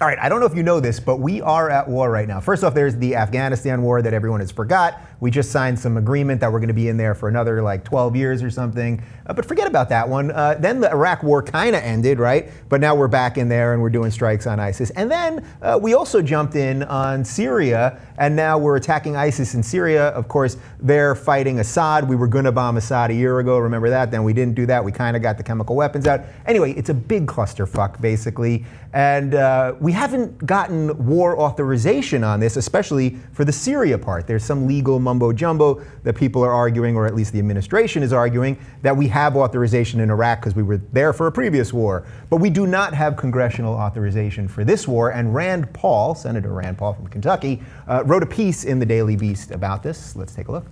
All right, I don't know if you know this, but we are at war right now. First off, there's the Afghanistan war that everyone has forgot. We just signed some agreement that we're going to be in there for another like 12 years or something. But forget about that one. Then the Iraq war kind of ended, right? But now we're back in there and we're doing strikes on ISIS. And then we also jumped in on Syria, and now we're attacking ISIS in Syria. Of course, they're fighting Assad. We were going to bomb Assad a year ago. Remember that? Then we didn't do that. We kind of got the chemical weapons out. Anyway, it's a big clusterfuck, basically. And we haven't gotten war authorization on this, especially for the Syria part. There's some legal mumbo jumbo that people are arguing, or at least the administration is arguing, that we have authorization in Iraq because we were there for a previous war. But we do not have congressional authorization for this war. And Rand Paul, Senator Rand Paul from Kentucky, wrote a piece in the Daily Beast about this. Let's take a look.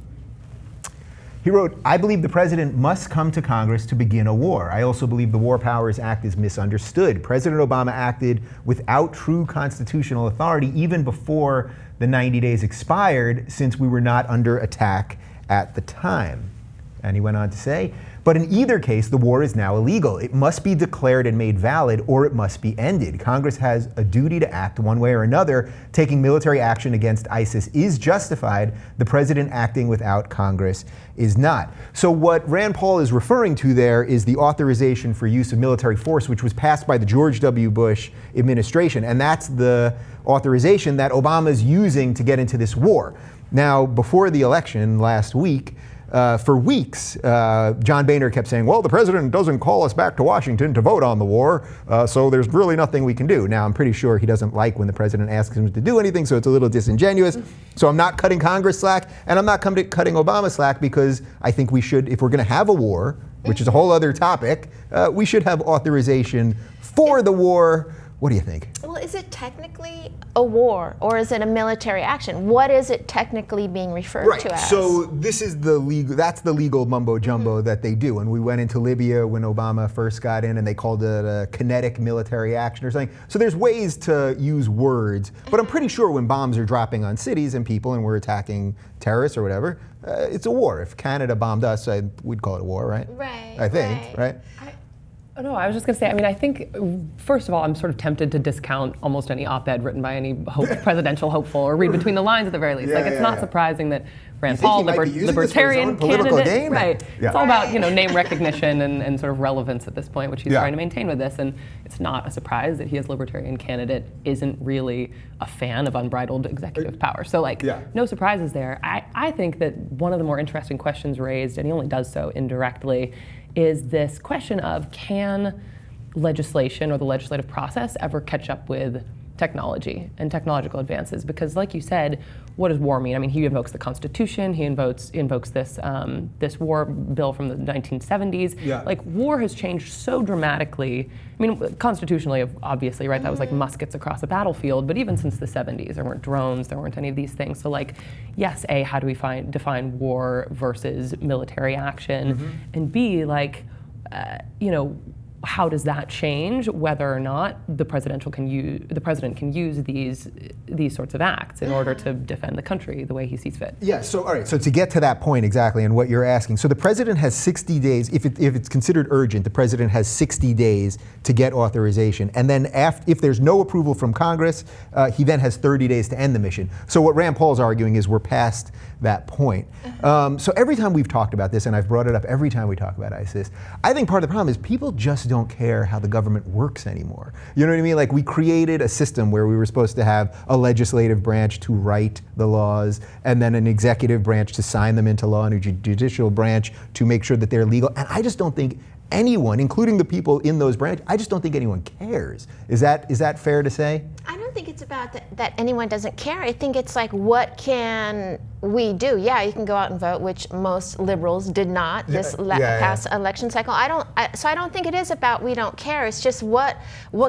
He wrote, "I believe the president must come to Congress to begin a war. I also believe the War Powers Act is misunderstood. President Obama acted without true constitutional authority even before the 90 days expired, since we were not under attack at the time." And he went on to say, "But in either case, the war is now illegal. It must be declared and made valid, or it must be ended. Congress has a duty to act one way or another. Taking military action against ISIS is justified. The president acting without Congress is not." So what Rand Paul is referring to there is the authorization for use of military force, which was passed by the George W. Bush administration. And that's the authorization that Obama's using to get into this war. Now, before the election last week, for weeks, John Boehner kept saying, well, the president doesn't call us back to Washington to vote on the war, so there's really nothing we can do. Now, I'm pretty sure he doesn't like when the president asks him to do anything, so it's a little disingenuous. So I'm not cutting Congress slack, and I'm not cutting Obama slack, because I think we should, if we're going to have a war, which is a whole other topic, we should have authorization for the war. What do you think? Well, is it technically a war, or is it a military action? What is it technically being referred to as? So this is the legal, that's the legal mumbo jumbo that they do. And we went into Libya when Obama first got in, and they called it a kinetic military action or something. So there's ways to use words, but I'm pretty sure when bombs are dropping on cities and people and we're attacking terrorists or whatever, it's a war. If Canada bombed us, we'd call it a war, right? Right. I think, right? No, I was just going to say, I mean, I think, first of all, I'm sort of tempted to discount almost any op-ed written by any presidential hopeful, or read between the lines at the very least. It's not surprising that Rand Paul, libertarian candidate, right? It's all about, name recognition and sort of relevance at this point, which he's trying to maintain with this. And it's not a surprise that he, as libertarian candidate, isn't really a fan of unbridled executive power. So, no surprises there. I think that one of the more interesting questions raised, and he only does so indirectly, is this question of, can legislation or the legislative process ever catch up with technology and technological advances? Because, like you said, what does war mean? I mean, he invokes the Constitution. He invokes this this war bill from the 1970s. Yeah. Like, war has changed so dramatically. I mean, constitutionally, obviously, right? That was like muskets across a battlefield. But even since the 70s, there weren't drones. There weren't any of these things. So, like, yes, A, how do we define war versus military action? And B, like, how does that change whether or not the president can use these sorts of acts in order to defend the country the way he sees fit? Yeah. So all right. So to get to that point exactly, and what you're asking, so the president has 60 days. If it's considered urgent, the president has 60 days to get authorization, and then if there's no approval from Congress, he then has 30 days to end the mission. So what Rand Paul's arguing is we're past that point. So every time we've talked about this, and I've brought it up every time we talk about ISIS, I think part of the problem is people just don't care how the government works anymore. You know what I mean? Like, we created a system where we were supposed to have a legislative branch to write the laws, and then an executive branch to sign them into law, and a judicial branch to make sure that they're legal. And I just don't think anyone, including the people in those branches, I just don't think anyone cares. Is that fair to say? I don't think it's about that anyone doesn't care. I think it's like, what can we do? Yeah, you can go out and vote, which most liberals did not this past election cycle. So I don't think it is about we don't care. It's just what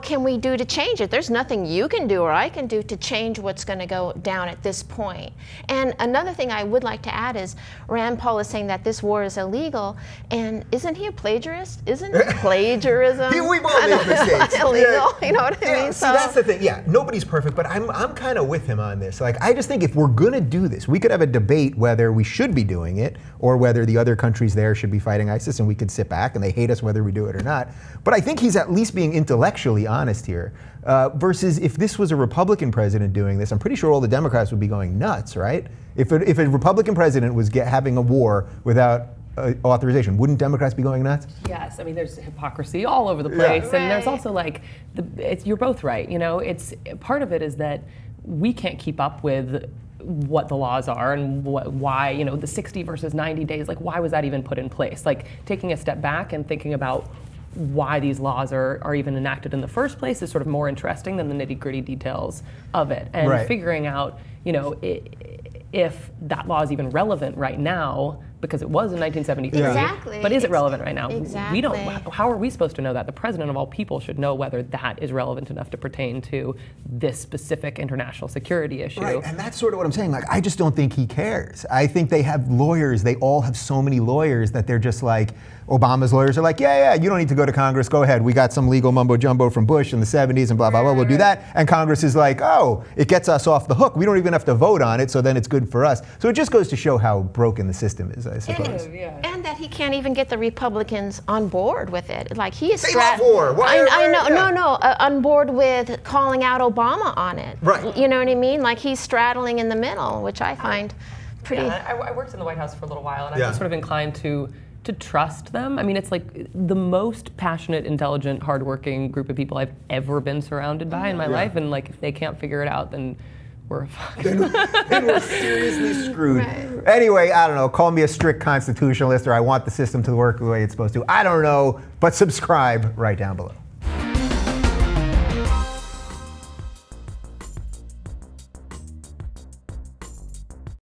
can we do to change it? There's nothing you can do or I can do to change what's going to go down at this point. And another thing I would like to add is Rand Paul is saying that this war is illegal, and isn't he a plagiarist? Isn't plagiarism We've all made mistakes. illegal? You know what I mean? So that's the thing. Yeah, nobody's perfect, but I'm kind of with him on this. Like, I just think if we're going to do this, we could have have a debate whether we should be doing it or whether the other countries there should be fighting ISIS and we could sit back and they hate us whether we do it or not. But I think he's at least being intellectually honest here. Versus if this was a Republican president doing this, I'm pretty sure all the Democrats would be going nuts, right? If a Republican president was having a war without authorization, wouldn't Democrats be going nuts? Yes, I mean there's hypocrisy all over the place, and there's also like, you're both right. You know, it's part of it is that we can't keep up with what the laws are and why, you know, the 60 versus 90 days, like why was that even put in place? Like taking a step back and thinking about why these laws are even enacted in the first place is sort of more interesting than the nitty-gritty details of it. And figuring out, you know, if that law is even relevant right now, because it was in 1973. Exactly. But is it relevant right now? Exactly. We don't. How are we supposed to know that? The president of all people should know whether that is relevant enough to pertain to this specific international security issue. Right, and that's sort of what I'm saying. Like, I just don't think he cares. I think they have lawyers. They all have so many lawyers that they're just like, Obama's lawyers are like, yeah, you don't need to go to Congress. Go ahead. We got some legal mumbo jumbo from Bush in the 70s and blah, blah, blah. We'll do that. And Congress is like, oh, it gets us off the hook. We don't even have to vote on it, so then it's good for us. So it just goes to show how broken the system is, I suppose. And that he can't even get the Republicans on board with it. Like he is They love war. I know, on board with calling out Obama on it. Right. You know what I mean? Like he's straddling in the middle, which I find pretty. Yeah, I worked in the White House for a little while, and I'm sort of inclined to trust them. I mean, it's like the most passionate, intelligent, hardworking group of people I've ever been surrounded by in my life, and like if they can't figure it out, then we're fucked. Then we're seriously screwed. Right. Anyway, I don't know, call me a strict constitutionalist or I want the system to work the way it's supposed to. I don't know, but subscribe right down below.